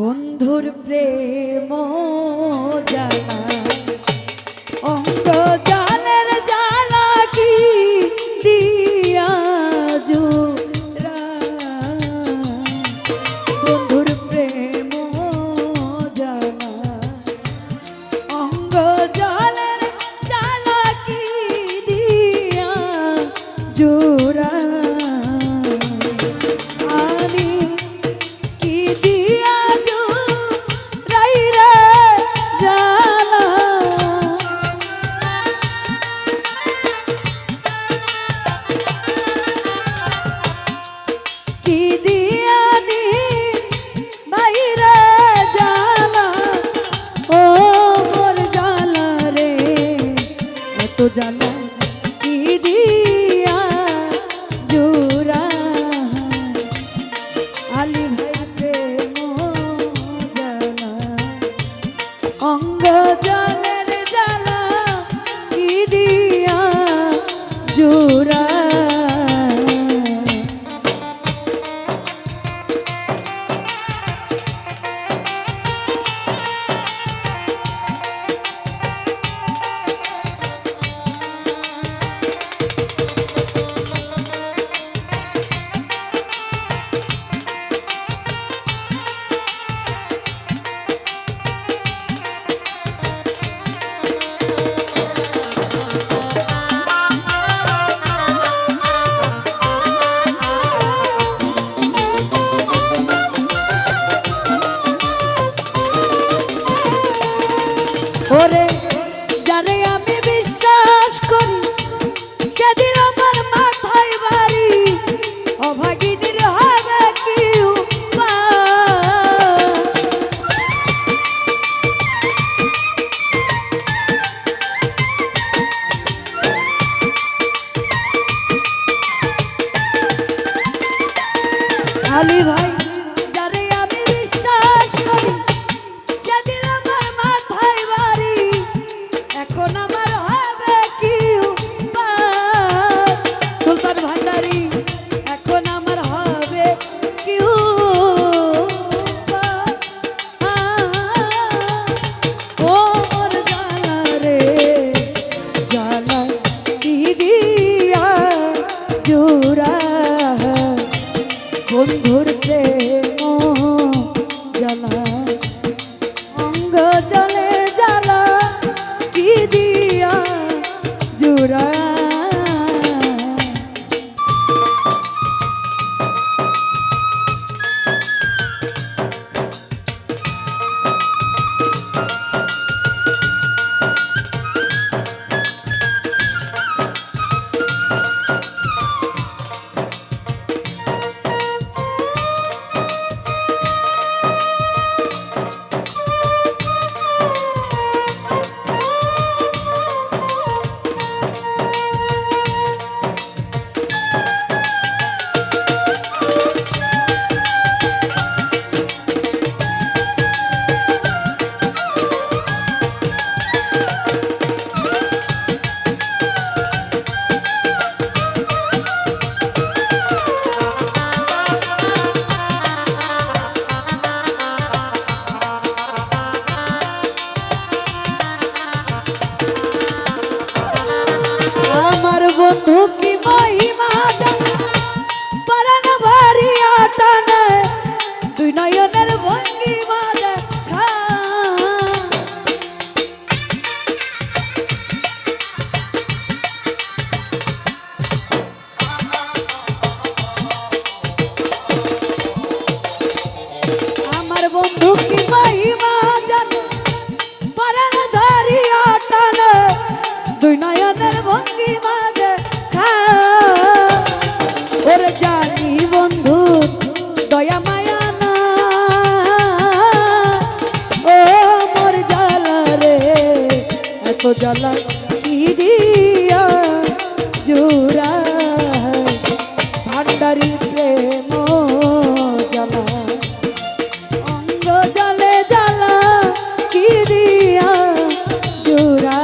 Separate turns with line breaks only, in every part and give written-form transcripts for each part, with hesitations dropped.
বন্ধুর প্রেম জানা অঙ্গ জালের জালা কি দিয়া জুরা বন্ধুর প্রেম জানা অঙ্গ জালের জালা কি দিয়া জুরা জানা কি দিয়া জোড়া আলী ভাই প্রেম জানা অঙ্গ জলের জানা কি দিয়া জোড়া ওরে যারে আমি বিশ্বাস করি সেদিন আমার মাথায় বাড়ি অভাগিনীর হবে কি আলী ভাই যারে আমি বিশ্বাস করি সেদিন আমার মাথায় বাড়ি এখন আমার হবে কি সুলতান ভান্ডারী এখন আমার হবে কি ও মোর জালা রে জালা কি দিয়া জোড়া বন্ধুর প্রেম জালা অঙ্গ জলে জালা কি দিয়া জোড়া বন্ধু কি মহিমা পরাণ ভারি আটানে দুই নয়নের ভঙ্গিমা দেখা আমার বন্ধু কি মহিমা পরাণ ভারি আটানে দুই নয়নের ভঙ্গিমা ওরে জানি বন্ধু দয়া মায়া না ও মোর জালা রে এত জালা কি দিয়া জোড়া ভান্ডারী প্রেম জালা অঙ্গ জলে জালা কি দিয়া জোড়া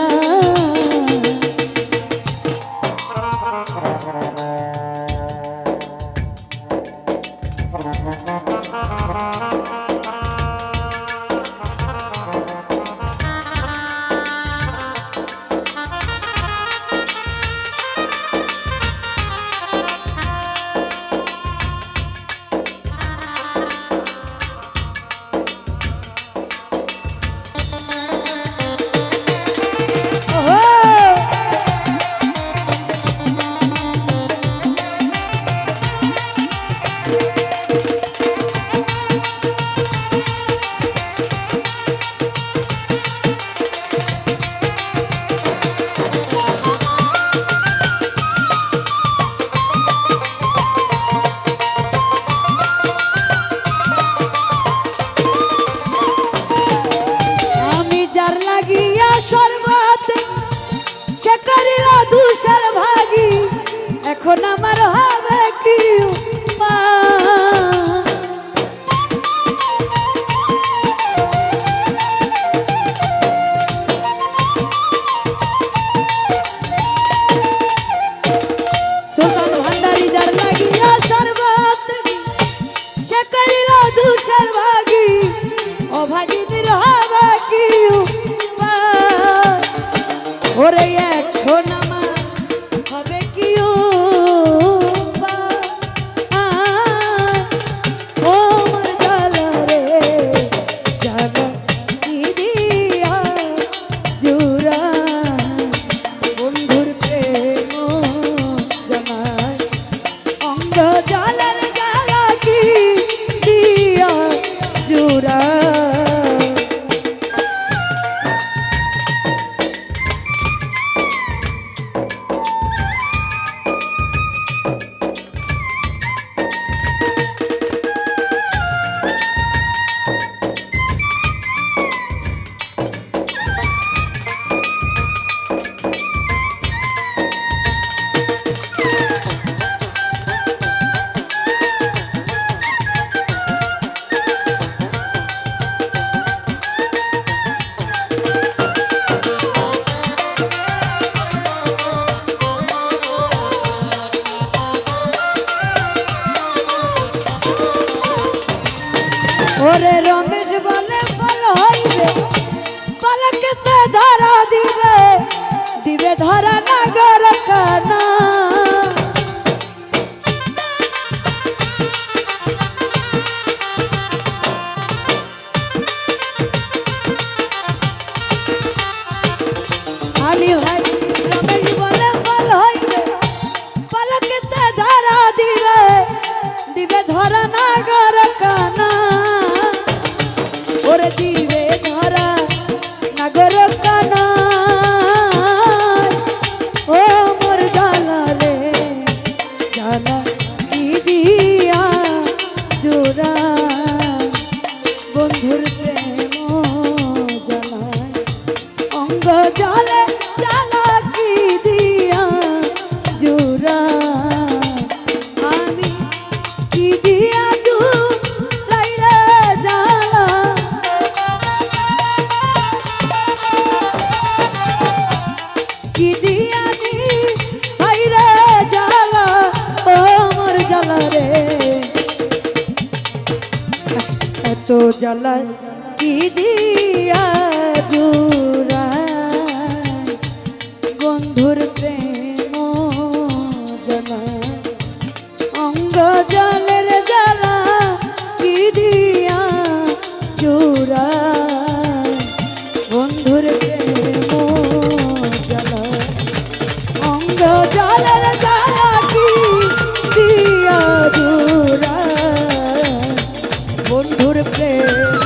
ওরে রমেশ বলে ফল হইবে পালকেতে ধরা দিবে দিবে ধরা নাগর কানা আলী ভাই রমেশ বলে ফল হইবে পালকেতে ধরা দিবে দিবে ধরা নাগর কানা ওরে দিবে ধরা নাগর কানা ও মোর জালা রে জালা কি দিয়া জোড়া বন্ধুর প্রেম জ্বালায় অঙ্গ জলে জালা কি দিয়া জোড়া আমি কি দিয়া জুড়াই রে জালা কি দিয়া দি হাই রে জালা ও মোর জালা রে এত জালা কি দিয়া জুড়া বন্ধুর প্রেম জালা অঙ্গ জলের জালা কি দিয়া জুড়া বন্ধুর প্রেম জালা অঙ্গ জলের জালা কি দিয়া জুড়া বন্ধুর প্রেম